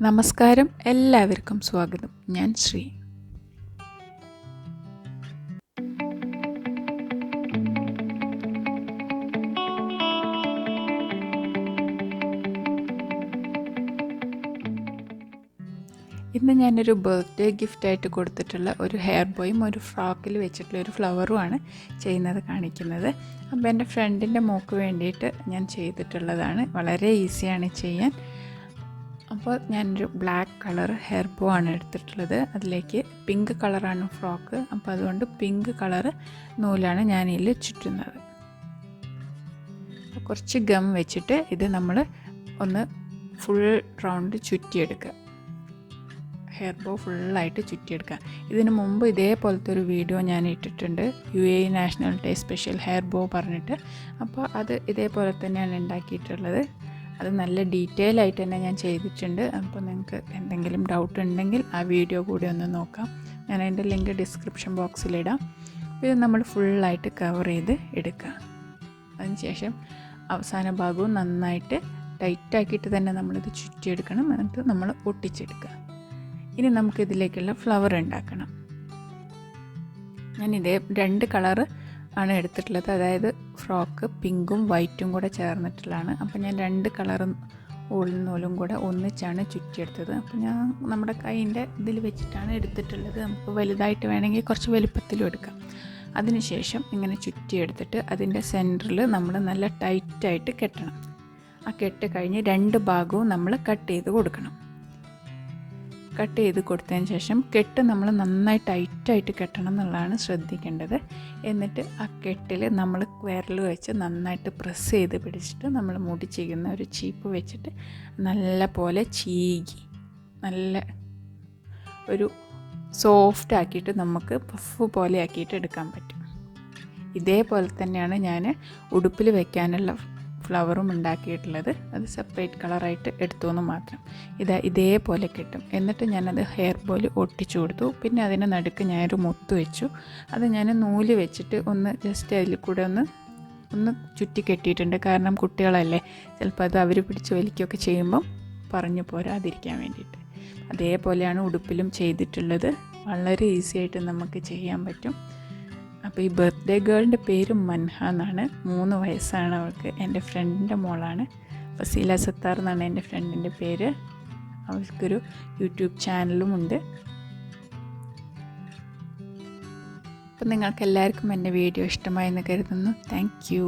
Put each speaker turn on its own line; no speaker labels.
നമസ്കാരം, എല്ലാവർക്കും സ്വാഗതം. ഞാൻ ശ്രീ. ഇന്ന് ഞാനൊരു ബർത്ത്ഡേ ഗിഫ്റ്റായിട്ട് കൊടുത്തിട്ടുള്ള ഒരു ഹെയർ ബോയും ഒരു ഫ്രോക്കിൽ വെച്ചിട്ടുള്ള ഒരു ഫ്ലവറുമാണ് ചെയ്യുന്നത് കാണിക്കുന്നത്. അപ്പോൾ എൻ്റെ ഫ്രണ്ടിൻ്റെ മോൾക്ക് വേണ്ടിയിട്ട് ഞാൻ ചെയ്തിട്ടുള്ളതാണ്. വളരെ ഈസിയാണ് ചെയ്യാൻ. അപ്പോൾ ഞാനൊരു ബ്ലാക്ക് കളർ ഹെയർ ബോ ആണ് എടുത്തിട്ടുള്ളത്. അതിലേക്ക് പിങ്ക് കളറാണ് ഫ്രോക്ക്. അപ്പോൾ അതുകൊണ്ട് പിങ്ക് കളർ നൂലാണ് ഞാനിതിൽ ചുറ്റുന്നത്. അപ്പോൾ കുറച്ച് ഗം വെച്ചിട്ട് ഇത് നമ്മൾ ഒന്ന് ഫുൾ റൗണ്ട് ചുറ്റിയെടുക്കുക. ഹെയർ ബോ ഫുള്ളായിട്ട് ചുറ്റിയെടുക്കുക. ഇതിന് മുമ്പ് ഇതേപോലത്തെ ഒരു വീഡിയോ ഞാൻ ഇട്ടിട്ടുണ്ട്, UAE national day special hair bow പറഞ്ഞിട്ട്. അപ്പോൾ അത് ഇതേപോലെ തന്നെയാണ് ഉണ്ടാക്കിയിട്ടുള്ളത്. അത് നല്ല ഡീറ്റെയിൽ ആയിട്ട് തന്നെ ഞാൻ ചെയ്തിട്ടുണ്ട്. അപ്പോൾ നിങ്ങൾക്ക് എന്തെങ്കിലും ഡൗട്ട് ഉണ്ടെങ്കിൽ ആ വീഡിയോ കൂടി ഒന്ന് നോക്കാം. ഞാൻ അതിൻ്റെ ലിങ്ക് ഡിസ്ക്രിപ്ഷൻ ബോക്സിലിടാം. ഇത് നമ്മൾ ഫുള്ളായിട്ട് കവർ ചെയ്ത് എടുക്കുക. അതിനുശേഷം അവസാന ഭാഗവും നന്നായിട്ട് ടൈറ്റാക്കിയിട്ട് തന്നെ നമ്മളിത് ചുറ്റിയെടുക്കണം. എന്നിട്ട് നമ്മൾ ഒട്ടിച്ചെടുക്കുക. ഇനി നമുക്കിതിലേക്കുള്ള ഫ്ലവർ ഉണ്ടാക്കണം. ഞാൻ രണ്ട് കളറ് ആണ് എടുത്തിട്ടുള്ളത്. അതായത് ഫ്രോക്ക് പിങ്കും വൈറ്റും കൂടെ ചേർന്നിട്ടുള്ളതാണ്. അപ്പോൾ ഞാൻ രണ്ട് കളറും woollen നൂലും കൂടെ ഒന്നിച്ചാണ് ചുറ്റിയെടുത്തത്. അപ്പോൾ ഞാൻ നമ്മുടെ കൈൻ്റെ ഇതിൽ വെച്ചിട്ടാണ് എടുത്തിട്ടുള്ളത്. നമുക്ക് വലുതായിട്ട് വേണമെങ്കിൽ കുറച്ച് വലുപ്പത്തിലും എടുക്കാം. അതിനുശേഷം ഇങ്ങനെ ചുറ്റിയെടുത്തിട്ട് അതിൻ്റെ സെൻറ്ററിൽ നമ്മൾ നല്ല ടൈറ്റായിട്ട് കെട്ടണം. ആ കെട്ട് കഴിഞ്ഞ് രണ്ട് ഭാഗവും നമ്മൾ കട്ട് ചെയ്ത് കൊടുക്കണം. കട്ട് ചെയ്ത് കൊടുത്തതിന് ശേഷം കെട്ട് നമ്മൾ നന്നായി ടൈറ്റായിട്ട് കെട്ടണം എന്നുള്ളതാണ് ശ്രദ്ധിക്കേണ്ടത്. എന്നിട്ട് ആ കെട്ടിൽ നമ്മൾ വിരൽ വെച്ച് നന്നായിട്ട് പ്രസ് ചെയ്ത് പിടിച്ചിട്ട് നമ്മൾ മുടി ചെയ്യുന്ന ഒരു ചീപ്പ് വെച്ചിട്ട് നല്ല പോലെ ചീകി നല്ല ഒരു സോഫ്റ്റ് ആക്കിയിട്ട് നമുക്ക് പഫ് പോലെ ആക്കിയിട്ട് എടുക്കാൻ പറ്റും. ഇതേപോലെ തന്നെയാണ് ഞാൻ ഉടുപ്പിൽ വെക്കാനുള്ള ഫ്ലവറും ഉണ്ടാക്കിയിട്ടുള്ളത്. അത് സെപ്പറേറ്റ് കളറായിട്ട് എടുത്തു എന്ന് മാത്രം. ഇതേപോലെ കിട്ടും. എന്നിട്ട് ഞാനത് ഹെയർ ബോയിൽ ഒട്ടിച്ചു കൊടുത്തു. പിന്നെ അതിന് നടുക്ക് ഞാനൊരു മുത്ത് വെച്ചു. അത് ഞാൻ നൂല് വെച്ചിട്ട് ഒന്ന് ജസ്റ്റ് അതിൽ കൂടെ ഒന്ന് ചുറ്റി കെട്ടിയിട്ടുണ്ട്. കാരണം കുട്ടികളല്ലേ, ചിലപ്പോൾ അത് അവർ പിടിച്ച് വലിക്കുകയൊക്കെ ചെയ്യുമ്പം പറഞ്ഞു പോരാതിരിക്കാൻ വേണ്ടിയിട്ട്. അതേപോലെയാണ് ഉടുപ്പിലും ചെയ്തിട്ടുള്ളത്. വളരെ ഈസി ആയിട്ട് നമുക്ക് ചെയ്യാൻ പറ്റും. അപ്പോൾ ഈ ബർത്ത്ഡേ ഗേളിൻ്റെ പേര് മൻഹ എന്നാണ്. 3 വയസ്സാണ് അവൾക്ക്. എൻ്റെ ഫ്രണ്ടിൻ്റെ മോളാണ്. ഫസീല സത്താർ എന്നാണ് എൻ്റെ ഫ്രണ്ടിൻ്റെ പേര്. അവൾക്കൊരു യൂട്യൂബ് ചാനലും ഉണ്ട്. അപ്പോൾ നിങ്ങൾക്ക് എല്ലാവർക്കും എൻ്റെ വീഡിയോ ഇഷ്ടമായെന്ന് കരുതുന്നു. Thank you.